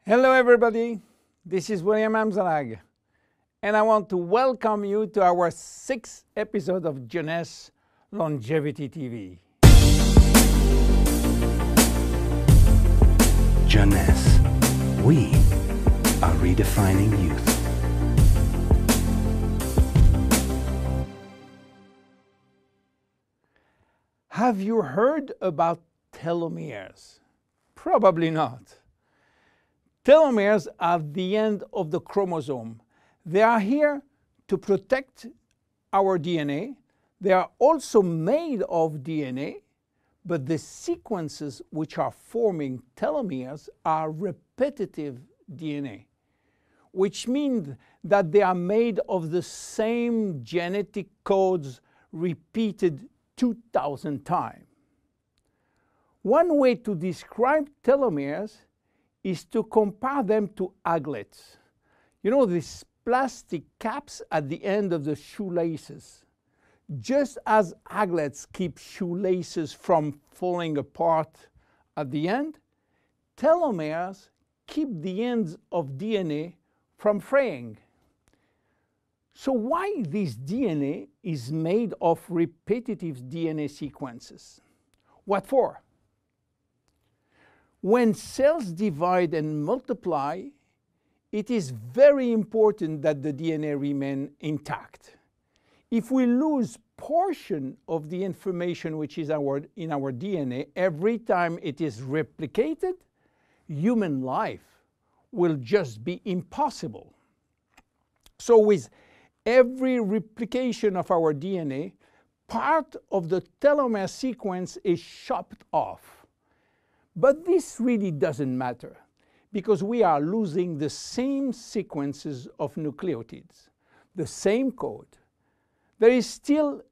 Hello everybody, this is William Amzalag, and I want to welcome you to our 6th episode of Jeunesse Longevity TV. Jeunesse, we are redefining youth. Have you heard about telomeres? Probably not. Telomeres are the end of the chromosome. They are here to protect our DNA. They are also made of DNA, but the sequences which are forming telomeres are repetitive DNA, which means that they are made of the same genetic codes repeated 2,000 times. One way to describe telomeres is to compare them to aglets. You know, these plastic caps at the end of the shoelaces. Just as aglets keep shoelaces from falling apart at the end, telomeres keep the ends of DNA from fraying. So why this DNA is made of repetitive DNA sequences? What for? When cells divide and multiply, it is very important that the DNA remain intact. If we lose portion of the information which is in our DNA every time it is replicated, human life will just be impossible. So with every replication of our DNA, part of the telomere sequence is chopped off. But this really doesn't matter because we are losing the same sequences of nucleotides, the same code. There is still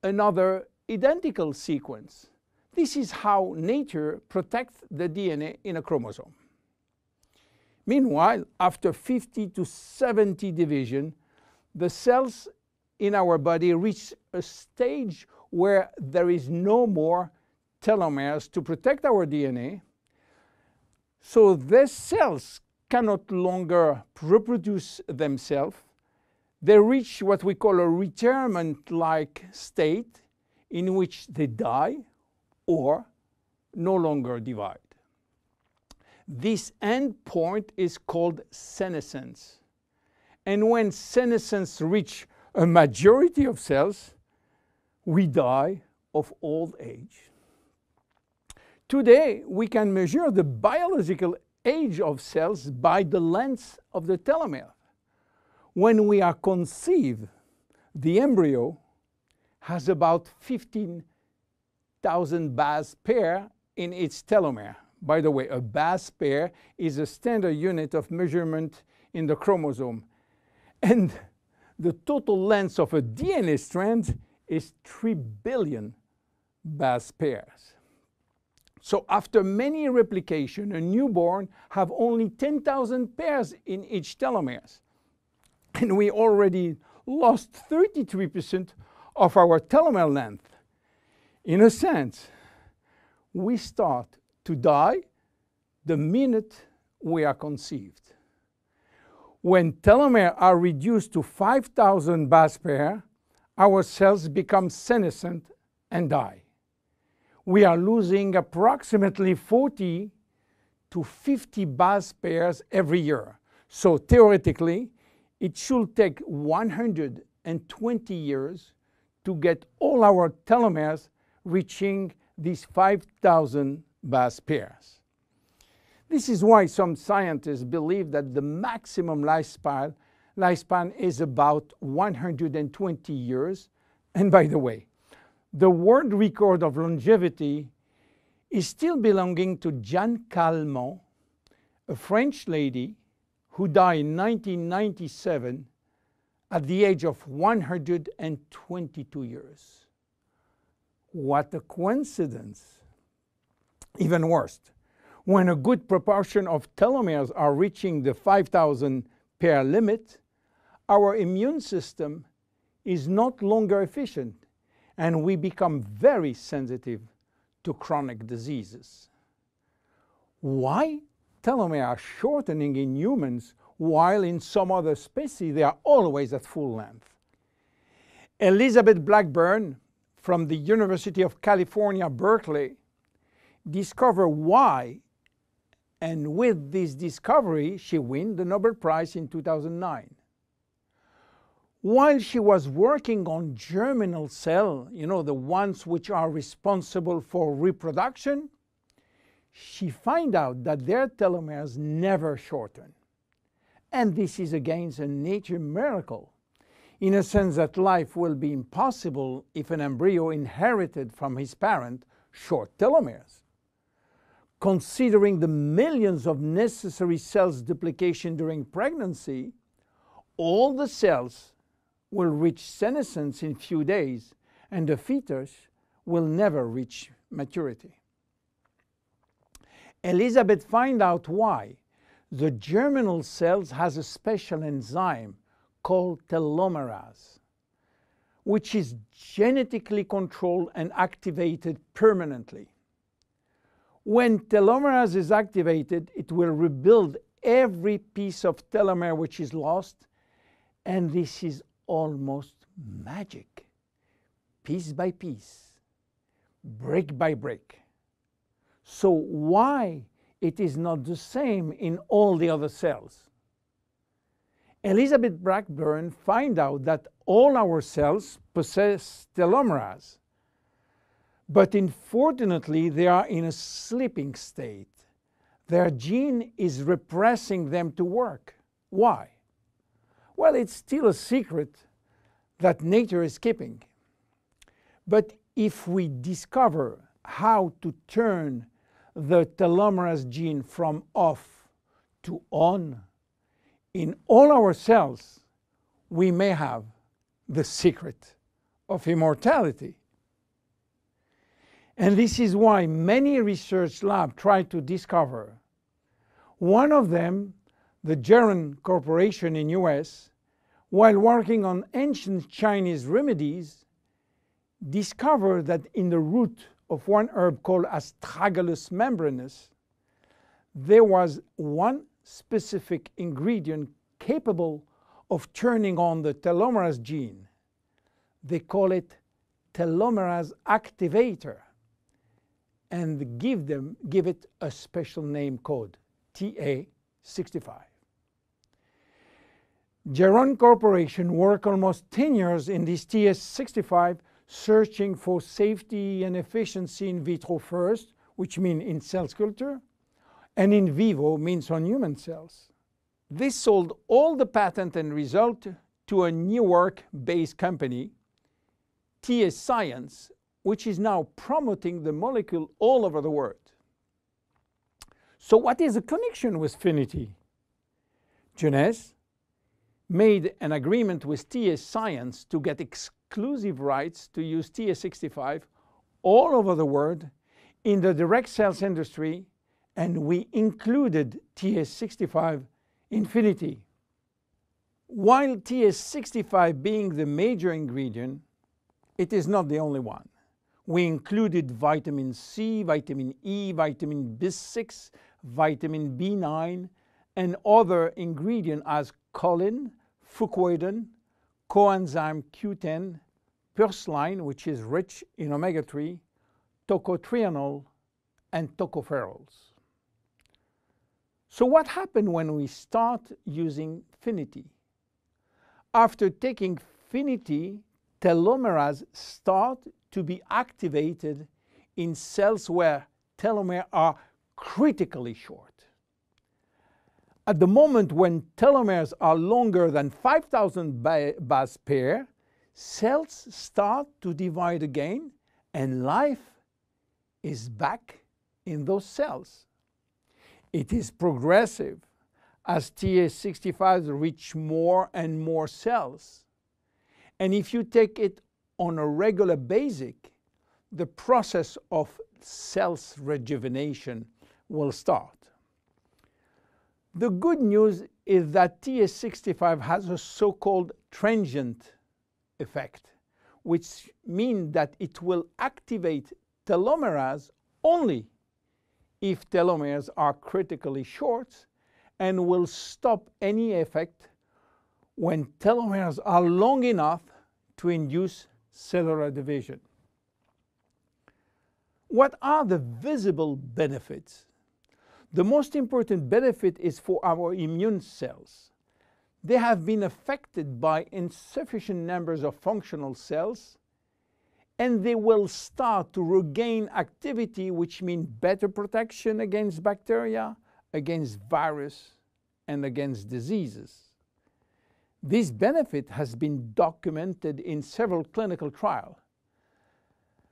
another identical sequence. This is how nature protects the DNA in a chromosome. Meanwhile, after 50 to 70 division, the cells in our body reach a stage where there is no more telomeres to protect our DNA. So these cells cannot longer reproduce themselves. They reach what we call a retirement-like state in which they die or no longer divide. This end point is called senescence. And when senescence reaches a majority of cells, we die of old age. Today, we can measure the biological age of cells by the length of the telomere. When we are conceived, the embryo has about 15,000 base pair in its telomere. By the way, a base pair is a standard unit of measurement in the chromosome. And the total length of a DNA strand is 3 billion base pairs. So after many replications, a newborn have only 10,000 pairs in each telomeres. And we already lost 33% of our telomere length. In a sense, we start to die the minute we are conceived. When telomeres are reduced to 5,000 base pairs, our cells become senescent and die. We are losing approximately 40 to 50 base pairs every year. So theoretically, it should take 120 years to get all our telomeres reaching these 5,000 base pairs. This is why some scientists believe that the maximum lifespan is about 120 years. And by the way, the world record of longevity is still belonging to Jeanne Calment, a French lady who died in 1997 at the age of 122 years. What a coincidence! Even worse, when a good proportion of telomeres are reaching the 5,000 pair limit, our immune system is not longer efficient, and we become very sensitive to chronic diseases. Why telomeres are shortening in humans, while in some other species they are always at full length. Elizabeth Blackburn from the University of California, Berkeley, discovered why, and with this discovery she won the Nobel Prize in 2009. While she was working on germinal cells, the ones which are responsible for reproduction, she found out that their telomeres never shorten. And this is again a nature miracle, in a sense that life will be impossible if an embryo inherited from his parent short telomeres. Considering the millions of necessary cells duplication during pregnancy, all the cells will reach senescence in few days, and the fetus will never reach maturity. Elizabeth found out why. The germinal cells has a special enzyme called telomerase, which is genetically controlled and activated permanently. When telomerase is activated, it will rebuild every piece of telomere which is lost, and this is almost magic. Piece by piece, brick by brick. So why it is not the same in all the other cells? Elizabeth Blackburn found out that all our cells possess telomerase, but unfortunately they are in a sleeping state. Their gene is repressing them to work. Why? Well, it's still a secret that nature is keeping. But if we discover how to turn the telomerase gene from off to on in all our cells, we may have the secret of immortality. And this is why many research labs try to discover. One of them, the Jeunesse Corporation in US, while working on ancient Chinese remedies, discovered that in the root of one herb called Astragalus membranus, there was one specific ingredient capable of turning on the telomerase gene. They call it telomerase activator, and give it a special name code, TA65. Jeunesse Corporation worked almost 10 years in this TA65, searching for safety and efficiency in vitro first, which means in cell culture, and in vivo means on human cells. They sold all the patent and result to a New York-based company, TA Science, which is now promoting the molecule all over the world. So what is the connection with Finiti? Jeunesse made an agreement with TA Science to get exclusive rights to use TA65 all over the world in the direct sales industry, and we included TA65 in Finiti. While TA65 being the major ingredient, it is not the only one. We included vitamin C, vitamin E, vitamin B6, vitamin B9, and other ingredients as choline, fucoidan, coenzyme Q10, purslane, which is rich in omega-3, tocotrienol, and tocopherols. So what happened when we start using Finiti? After taking Finiti, telomerase start to be activated in cells where telomeres are critically short. At the moment when telomeres are longer than 5,000 base pair, cells start to divide again, and life is back in those cells. It is progressive as TA65 reach more and more cells. And if you take it on a regular basis, the process of cells rejuvenation will start. The good news is that TA65 has a so-called transient effect, which means that it will activate telomerase only if telomeres are critically short and will stop any effect when telomeres are long enough to induce cellular division. What are the visible benefits? The most important benefit is for our immune cells. They have been affected by insufficient numbers of functional cells, and they will start to regain activity, which means better protection against bacteria, against virus, and against diseases. This benefit has been documented in several clinical trials.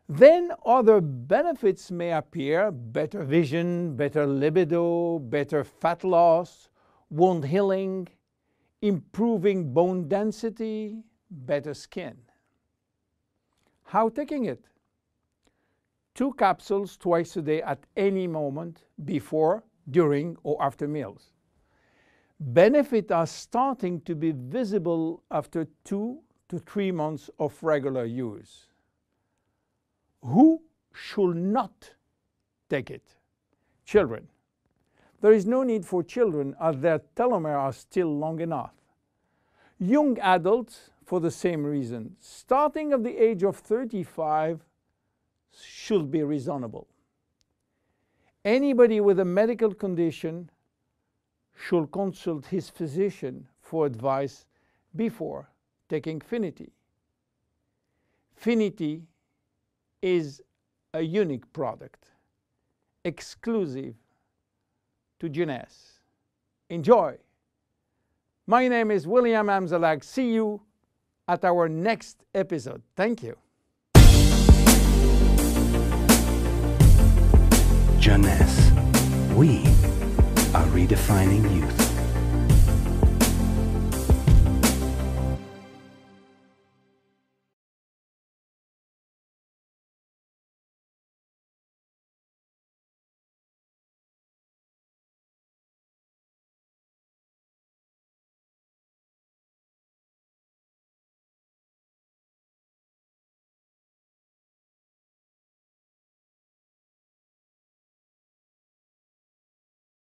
Then other benefits may appear: better vision, better libido, better fat loss, wound healing, improving bone density, better skin. How taking it? 2 capsules twice a day at any moment before, during, or after meals. Benefits are starting to be visible after 2 to 3 months of regular use. Who should not take it? Children. There is no need for children as their telomeres are still long enough. Young adults, for the same reason, starting at the age of 35, should be reasonable. Anybody with a medical condition should consult his physician for advice before taking Finiti. Finiti is a unique product, exclusive to Jeunesse. Enjoy! My name is William Amzalag. See you at our next episode. Thank you. Jeunesse. We are redefining youth.